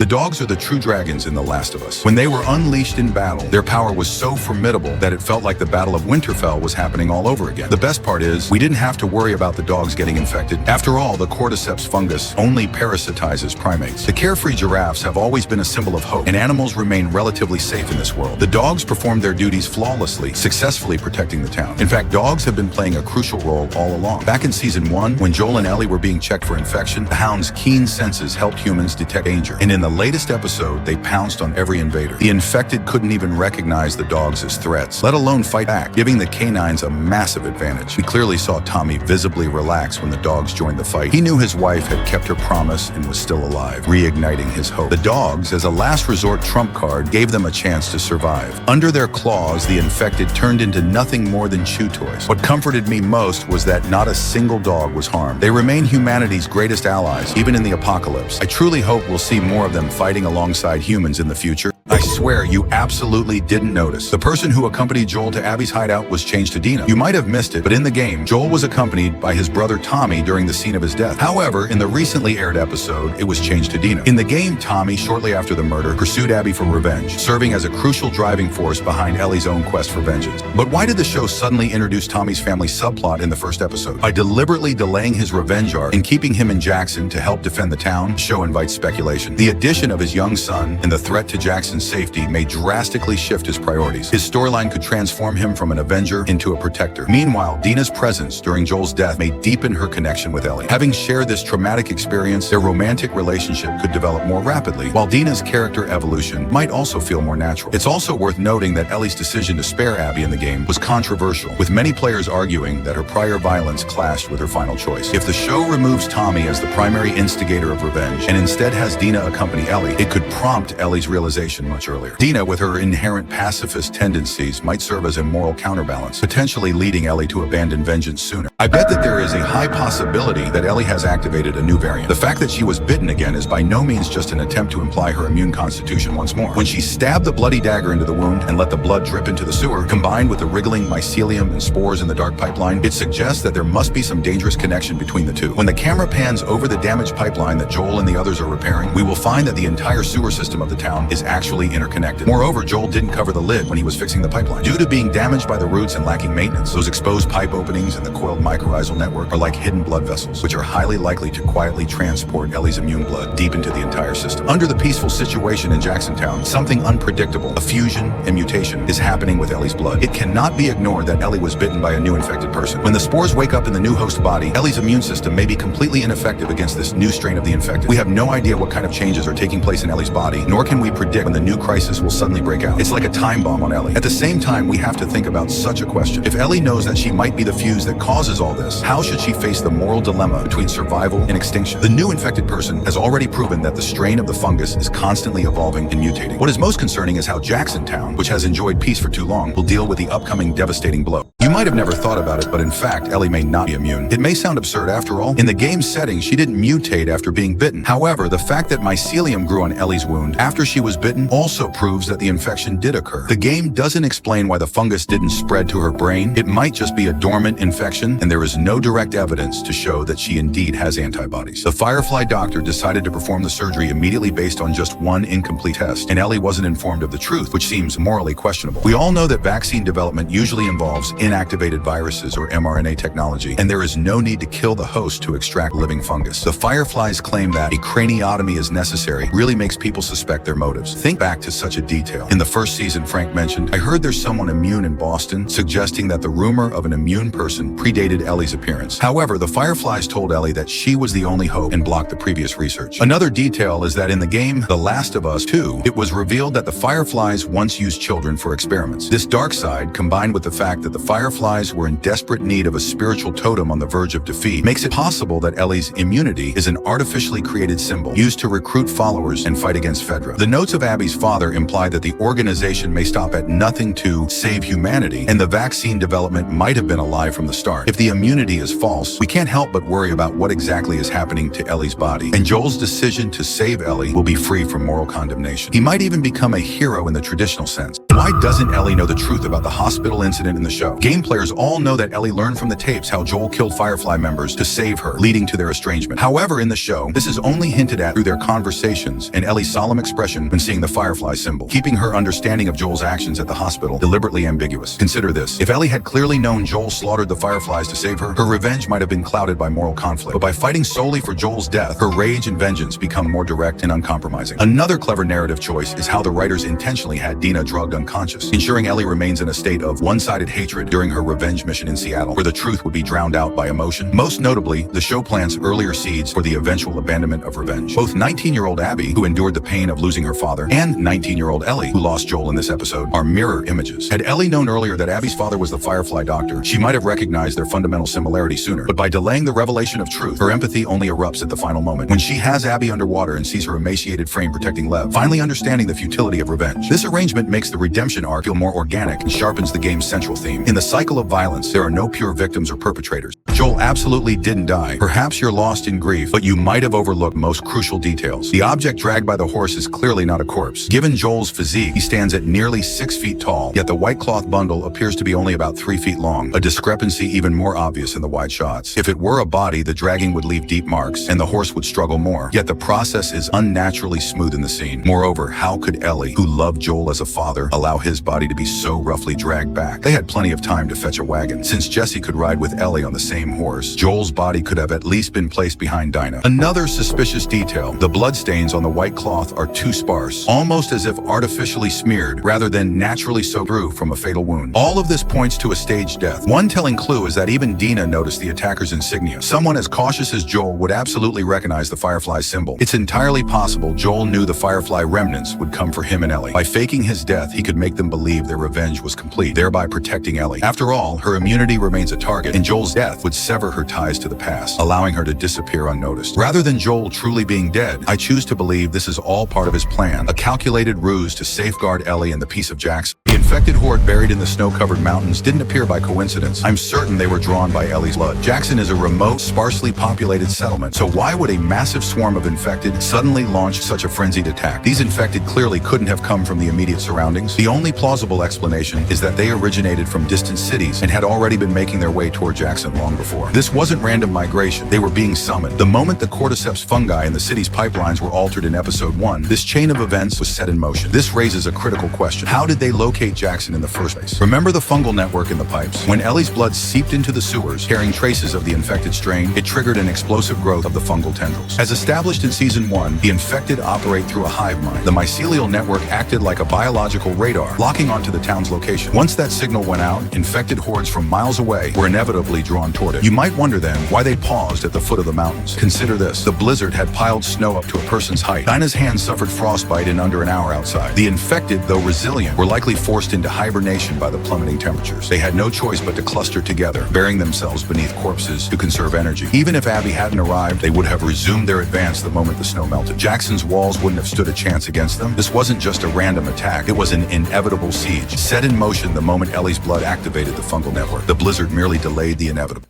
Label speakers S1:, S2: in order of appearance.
S1: The dogs are the true dragons in The Last of Us. When they were unleashed in battle, their power was so formidable that it felt like the Battle of Winterfell was happening all over again. The best part is, we didn't have to worry about the dogs getting infected. After all, the cordyceps fungus only parasitizes primates. The carefree giraffes have always been a symbol of hope, and animals remain relatively safe in this world. The dogs performed their duties flawlessly, successfully protecting the town. In fact, dogs have been playing a crucial role all along. Back in Season 1, when Joel and Ellie were being checked for infection, the hound's keen senses helped humans detect danger. And in the latest episode, they pounced on every invader. The infected couldn't even recognize the dogs as threats, let alone fight back, giving the canines a massive advantage. We clearly saw Tommy visibly relax when the dogs joined the fight. He knew his wife had kept her promise and was still alive, reigniting his hope. The dogs, as a last resort trump card, gave them a chance to survive. Under their claws, the infected turned into nothing more than chew toys. What comforted me most was that not a single dog was harmed. They remain humanity's greatest allies, even in the apocalypse. I truly hope we'll see more of them fighting alongside humans in the future. I swear you absolutely didn't notice. The person who accompanied Joel to Abby's hideout was changed to Dina. You might have missed it, but in the game, Joel was accompanied by his brother Tommy during the scene of his death. However, in the recently aired episode, it was changed to Dina. In the game, Tommy, shortly after the murder, pursued Abby for revenge, serving as a crucial driving force behind Ellie's own quest for vengeance. But why did the show suddenly introduce Tommy's family subplot in the first episode? By deliberately delaying his revenge arc and keeping him in Jackson to help defend the town, the show invites speculation. The addition of his young son and the threat to Jackson's safety may drastically shift his priorities. His storyline could transform him from an avenger into a protector. Meanwhile, Dina's presence during Joel's death may deepen her connection with Ellie. Having shared this traumatic experience, their romantic relationship could develop more rapidly, while Dina's character evolution might also feel more natural. It's also worth noting that Ellie's decision to spare Abby in the game was controversial, with many players arguing that her prior violence clashed with her final choice. If the show removes Tommy as the primary instigator of revenge and instead has Dina accompany Ellie, it could prompt Ellie's realization much earlier. Dina, with her inherent pacifist tendencies, might serve as a moral counterbalance, potentially leading Ellie to abandon vengeance sooner. I bet that there is a high possibility that Ellie has activated a new variant. The fact that she was bitten again is by no means just an attempt to imply her immune constitution once more. When she stabbed the bloody dagger into the wound and let the blood drip into the sewer, combined with the wriggling mycelium and spores in the dark pipeline, it suggests that there must be some dangerous connection between the two. When the camera pans over the damaged pipeline that Joel and the others are repairing, we will find that the entire sewer system of the town is actually interconnected. Moreover, Joel didn't cover the lid when he was fixing the pipeline. Due to being damaged by the roots and lacking maintenance, those exposed pipe openings and the coiled mycorrhizal network are like hidden blood vessels, which are highly likely to quietly transport Ellie's immune blood deep into the entire system. Under the peaceful situation in Jacksontown, something unpredictable, a fusion and mutation, is happening with Ellie's blood. It cannot be ignored that Ellie was bitten by a new infected person. When the spores wake up in the new host body, Ellie's immune system may be completely ineffective against this new strain of the infected. We have no idea what kind of changes are taking place in Ellie's body, nor can we predict when the new crisis will suddenly break out. It's like a time bomb on Ellie. At the same time, we have to think about such a question. If Ellie knows that she might be the fuse that causes all this, how should she face the moral dilemma between survival and extinction? The new infected person has already proven that the strain of the fungus is constantly evolving and mutating. What is most concerning is how Jacksontown, which has enjoyed peace for too long, will deal with the upcoming devastating blow. You might have never thought about it, but in fact, Ellie may not be immune. It may sound absurd after all. In the game's setting, she didn't mutate after being bitten. However, the fact that mycelium grew on Ellie's wound after she was bitten also proves that the infection did occur. The game doesn't explain why the fungus didn't spread to her brain. It might just be a dormant infection, and there is no direct evidence to show that she indeed has antibodies. The Firefly doctor decided to perform the surgery immediately based on just one incomplete test, and Ellie wasn't informed of the truth, which seems morally questionable. We all know that vaccine development usually involves inactivated viruses or mRNA technology, and there is no need to kill the host to extract living fungus. The Fireflies claim that a craniotomy is necessary really makes people suspect their motives. Think back to such a detail. In the first season, Frank mentioned, "I heard there's someone immune in Boston," suggesting that the rumor of an immune person predated Ellie's appearance. However, the Fireflies told Ellie that she was the only hope and blocked the previous research. Another detail is that in the game The Last of Us 2, it was revealed that the Fireflies once used children for experiments. This dark side, combined with the fact that the Fireflies were in desperate need of a spiritual totem on the verge of defeat, makes it possible that Ellie's immunity is an artificially created symbol used to recruit followers and fight against Fedra. The notes of Abby's father imply that the organization may stop at nothing to save humanity, and the vaccine development might have been a lie from the start. If the immunity is false, we can't help but worry about what exactly is happening to Ellie's body, and Joel's decision to save Ellie will be free from moral condemnation. He might even become a hero in the traditional sense. Why doesn't Ellie know the truth about the hospital incident in the show? Game players all know that Ellie learned from the tapes how Joel killed Firefly members to save her, leading to their estrangement. However, in the show, this is only hinted at through their conversations and Ellie's solemn expression when seeing the Firefly symbol, keeping her understanding of Joel's actions at the hospital deliberately ambiguous. Consider this. If Ellie had clearly known Joel slaughtered the Fireflies to save her, her revenge might have been clouded by moral conflict. But by fighting solely for Joel's death, her rage and vengeance become more direct and uncompromising. Another clever narrative choice is how the writers intentionally had Dina drugged unconscious, ensuring Ellie remains in a state of one-sided hatred during her revenge mission in Seattle, where the truth would be drowned out by emotion. Most notably, the show plants earlier seeds for the eventual abandonment of revenge. Both 19-year-old Abby, who endured the pain of losing her father, and 19-year-old Ellie, who lost Joel in this episode, are mirror images. Had Ellie known earlier that Abby's father was the Firefly doctor, she might have recognized their fundamental similarity sooner. But by delaying the revelation of truth, her empathy only erupts at the final moment, when she has Abby underwater and sees her emaciated frame protecting Lev, finally understanding the futility of revenge. This arrangement makes the redemption arc feel more organic and sharpens the game's central theme. In the cycle of violence, there are no pure victims or perpetrators. Joel absolutely didn't die. Perhaps you're lost in grief, but you might have overlooked most crucial details. The object dragged by the horse is clearly not a corpse. Given Joel's physique, he stands at nearly 6 feet tall, yet the white cloth bundle appears to be only about 3 feet long, a discrepancy even more obvious in the wide shots. If it were a body, the dragging would leave deep marks, and the horse would struggle more. Yet the process is unnaturally smooth in the scene. Moreover, how could Ellie, who loved Joel as a father, allow his body to be so roughly dragged back? They had plenty of time to fetch a wagon. Since Jesse could ride with Ellie on the same horse, Joel's body could have at least been placed behind Dinah. Another suspicious detail, the bloodstains on the white cloth are too sparse, almost as if artificially smeared rather than naturally soaked through from a fatal wound. All of this points to a staged death. One telling clue is that even Dina noticed the attacker's insignia. Someone as cautious as Joel would absolutely recognize the Firefly symbol. It's entirely possible Joel knew the Firefly remnants would come for him and Ellie. By faking his death, he could make them believe their revenge was complete, thereby protecting Ellie. After all, her immunity remains a target, and Joel's death would sever her ties to the past, allowing her to disappear unnoticed. Rather than Joel truly being dead, I choose to believe this is all part of his plan, a calculated ruse to safeguard Ellie and the piece of Jackson. The infected horde buried in the snow-covered mountains didn't appear by coincidence. I'm certain they were drawn by Ellie's blood. Jackson is a remote, sparsely populated settlement, so why would a massive swarm of infected suddenly launch such a frenzied attack? These infected clearly couldn't have come from the immediate surroundings. The only plausible explanation is that they originated from distant cities and had already been making their way toward Jackson long before. This wasn't random migration. They were being summoned. The moment the cordyceps fungi in the city's pipelines were altered in episode 1, this chain of events was set in motion. This raises a critical question. How did they locate Jackson in the first place? Remember the fungal network in the pipes? When Ellie's blood seeped into the sewers, carrying traces of the infected strain, it triggered an explosive growth of the fungal tendrils. As established in season 1, the infected operate through a hive mind. The mycelial network acted like a biological radar, locking onto the town's location. Once that signal went out, infected hordes from miles away were inevitably drawn toward it. You might wonder then why they paused at the foot of the mountains. Consider this. The blizzard had piled snow up to a person's height. Dinah's hands suffered frostbite in under an hour outside. The infected, though resilient, were likely forced into hibernation by the plummeting temperatures. They had no choice but to cluster together, burying themselves beneath corpses to conserve energy. Even if Abby hadn't arrived, they would have resumed their advance the moment the snow melted. Jackson's walls wouldn't have stood a chance against them. This wasn't just a random attack. It was an inevitable siege, set in motion the moment Ellie's blood activated the fungal network. The blizzard merely delayed the inevitable.